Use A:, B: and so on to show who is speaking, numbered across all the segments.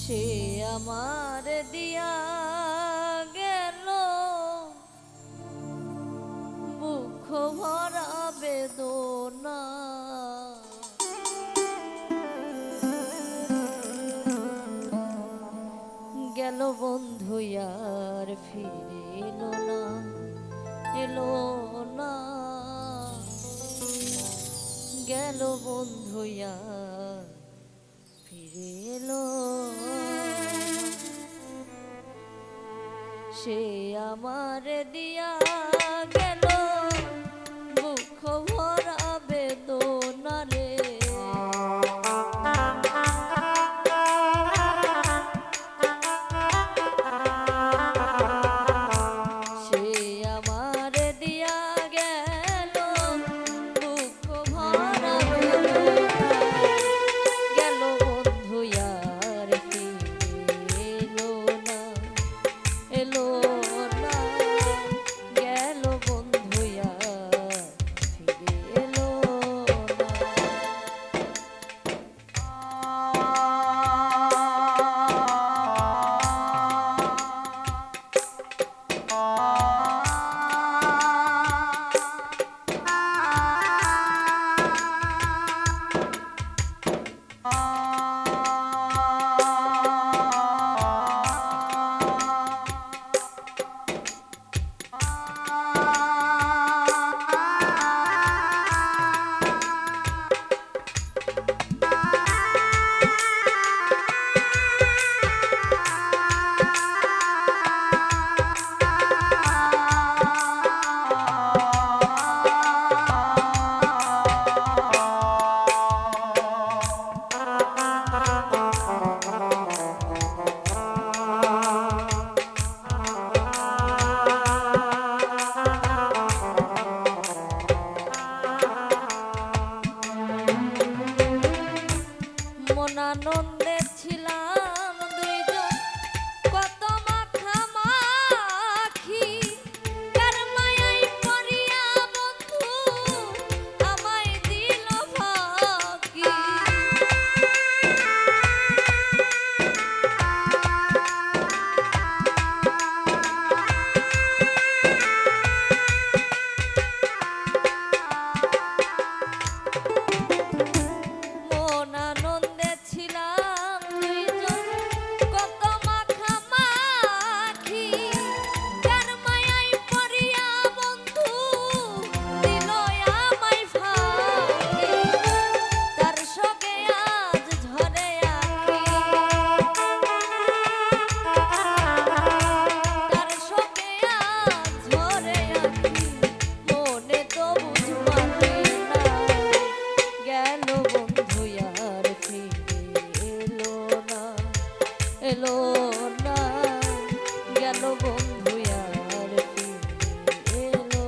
A: সে আমার দিয়া গেল বুক ভরা বেদনা, গেল বন্ধু আর ফিরে এলো না, এলো না, গেল বন্ধু আর ফিরে এলো সে আমার দিয়া গেল বুক ভরা বেদনা রে। আনন্দে ছিলাম দুইজন কত মাখামাখি, কার মায়ায় পড়িয়া বন্ধু আমায় দিল ফাঁকি। এলো না, গেল বন্ধু আর ফিরে এলো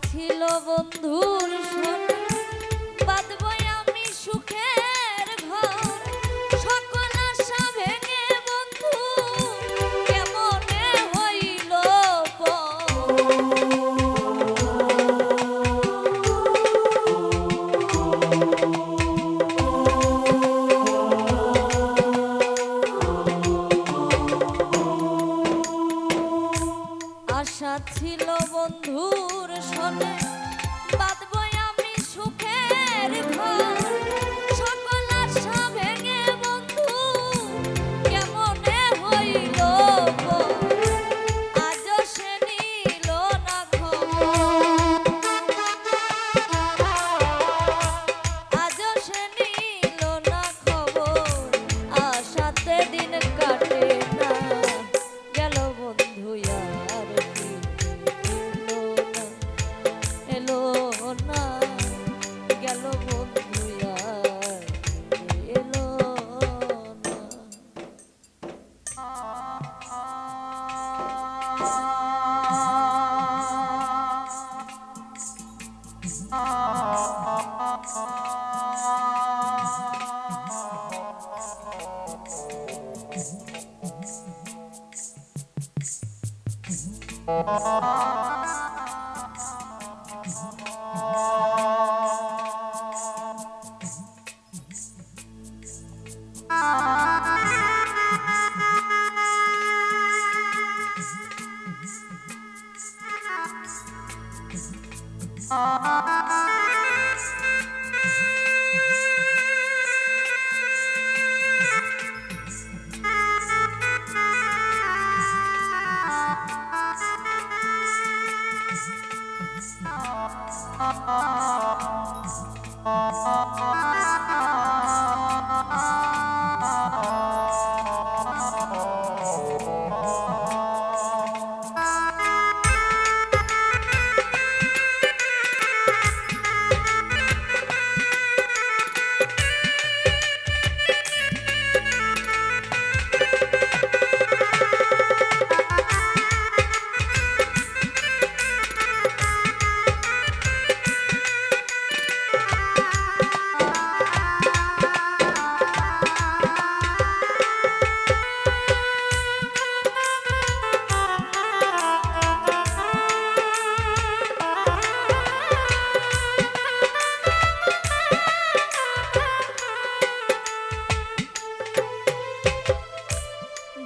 A: ছিল বন্ধুর সনে বাঁধবো আমি সুখের ঘর, সকল আশা ভেঙে বন্ধু কেমনে হইল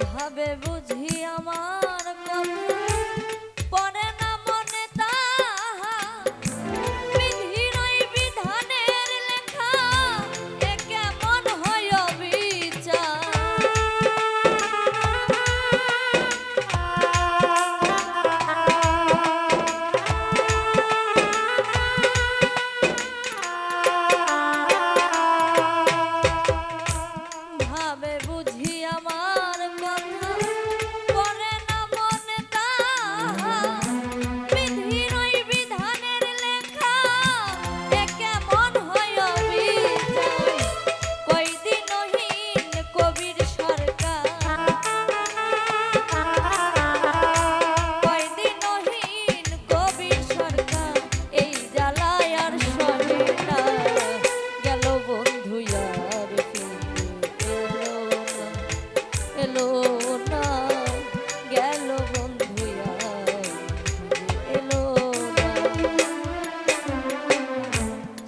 A: ভাবে বুঝি আমার কথা পড়ে না মনে তাহা বিধির ওই বিধানের লেখা এ কেমন হয় বিচার ভাবে বুঝি আমার কথা পড়ে না মনে তাহা বিধির ওই বিধানের লেখা এ কেমন হয় বিচার কয়দিনহীন কবির সরকার কয়দিনহীন কবির সরকার এই জ্বালায় আর সহে না গেল বন্ধু আর এলো না গেল বন্ধু এলো না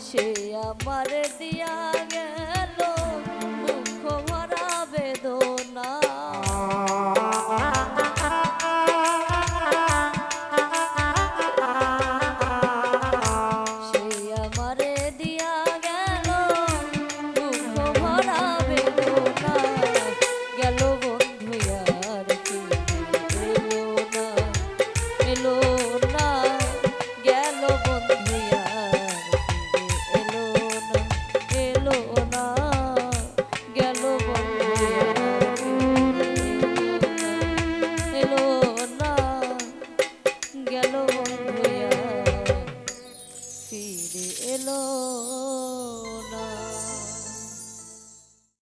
A: সে আমার দিয়া গেল মুখ ভরা বেদনা সে আমার দিয়া গেল মুখ ভরা বেদনা গেল বন্ধু আর এলো না গেল বন্ধু আর এলো না গেল বন্ধু এলো না গেল বন্ধু ফিরে এলো